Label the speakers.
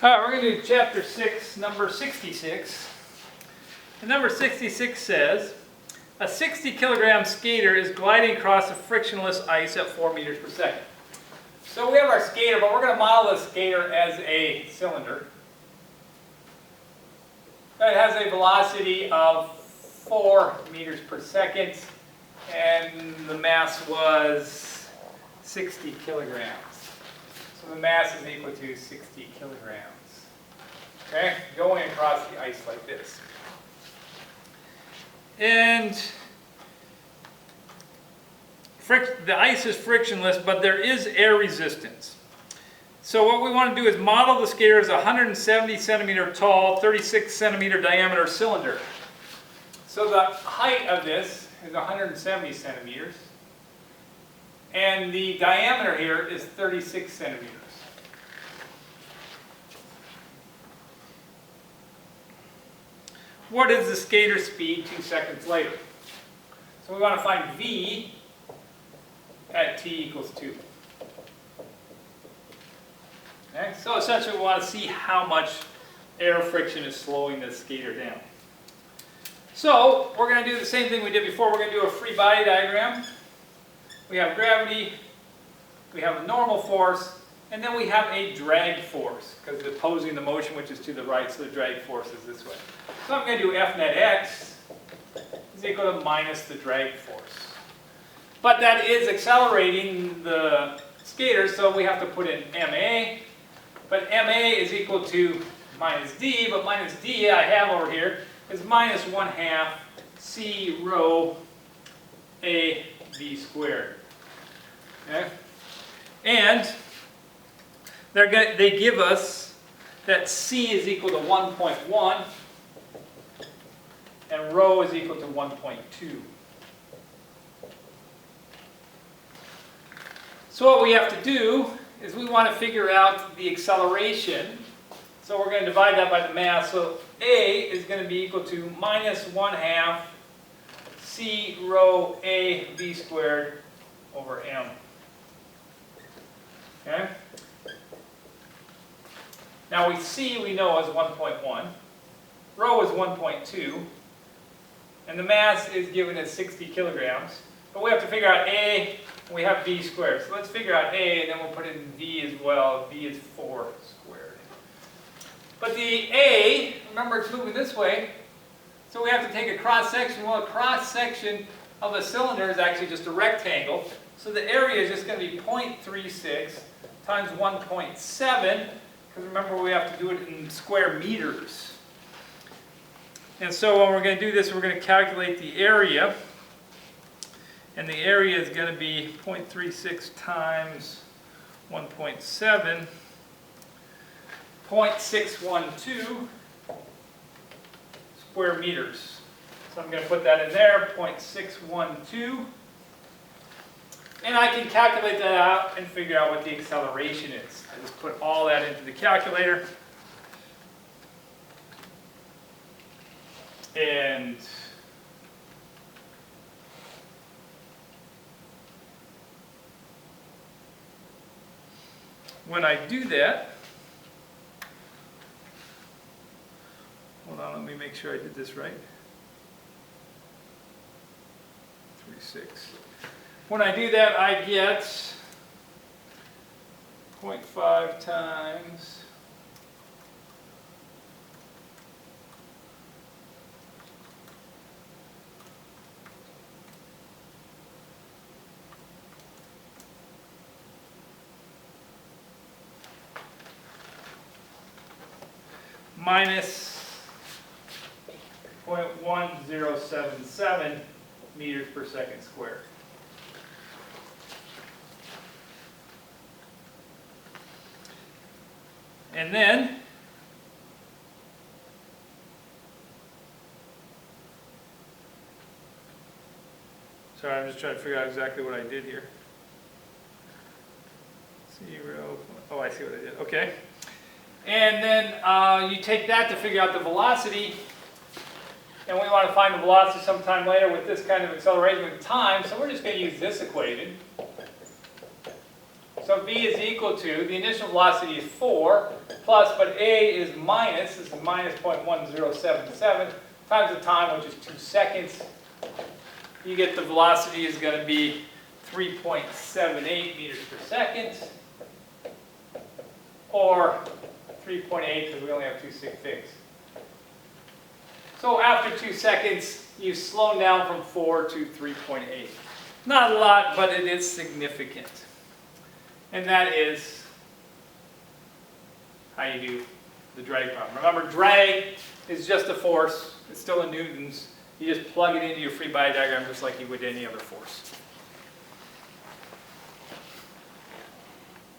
Speaker 1: All right, we're going to do chapter 6, number 66. And number 66 says, a 60 kilogram skater is gliding across a frictionless ice at 4 meters per second. So we have our skater, but we're going to model the skater as a cylinder. It has a velocity of 4 meters per second, and the mass was 60 kilograms. So the mass is equal to 60 kilograms. Okay, going across the ice like this. And the ice is frictionless, but there is air resistance. So what we want to do is model the skater as a 170 centimeter tall, 36 centimeter diameter cylinder. So the height of this is 170 centimeters, and the diameter here is 36 centimeters. What is the skater's speed 2 seconds later? So we want to find v at t equals 2. Okay? So essentially we want to see how much air friction is slowing the skater down. So we're going to do the same thing we did before. We're going to do a free body diagram. We have gravity, we have a normal force, and then we have a drag force, because it's opposing the motion, which is to the right, so the drag force is this way. So I'm going to do F net x is equal to minus the drag force. But that is accelerating the skater, so we have to put in ma. But ma is equal to minus d, but minus d I have over here is minus 1/2 c rho a v squared. Okay? And they give us that c is equal to 1.1 and rho is equal to 1.2. So what we have to do is we want to figure out the acceleration. So we're going to divide that by the mass. So a is going to be equal to minus 1/2 c rho a v squared over m. Okay? Now c we know is 1.1, rho is 1.2, and the mass is given as 60 kilograms. But we have to figure out a, and we have v squared. So let's figure out a, and then we'll put in v as well. V is 4 squared. But the a, remember it's moving this way, so we have to take a cross section. Well, a cross section of a cylinder is actually just a rectangle. So the area is just going to be 0.36 times 1.7, because remember we have to do it in square meters. And so when we're going to do this, we're going to calculate the area. And the area is going to be 0.36 times 1.7, 0.612 square meters. So I'm going to put that in there, 0.612. And I can calculate that out and figure out what the acceleration is. I just put all that into the calculator. And when I do that, hold on, let me make sure I did this right. 36. When I do that, I get 0.5 times minus 0.1077 meters per second squared. And then sorry, I'm just trying to figure out exactly what I did here. 0, oh, I see what I did. Okay. And then you take that to figure out the velocity, and we want to find the velocity sometime later with this kind of acceleration with time, so we're just going to use this equation. So v is equal to, the initial velocity is 4 plus, but A is minus. This is minus 0.1077 times the time, which is 2 seconds. You get the velocity is going to be 3.78 meters per second, or 3.8 because we only have 2 sig figs. So after 2 seconds, you've slowed down from 4 to 3.8. Not a lot, but it is significant. And that is how you do the drag problem. Remember, drag is just a force. It's still in newtons. You just plug it into your free body diagram just like you would any other force.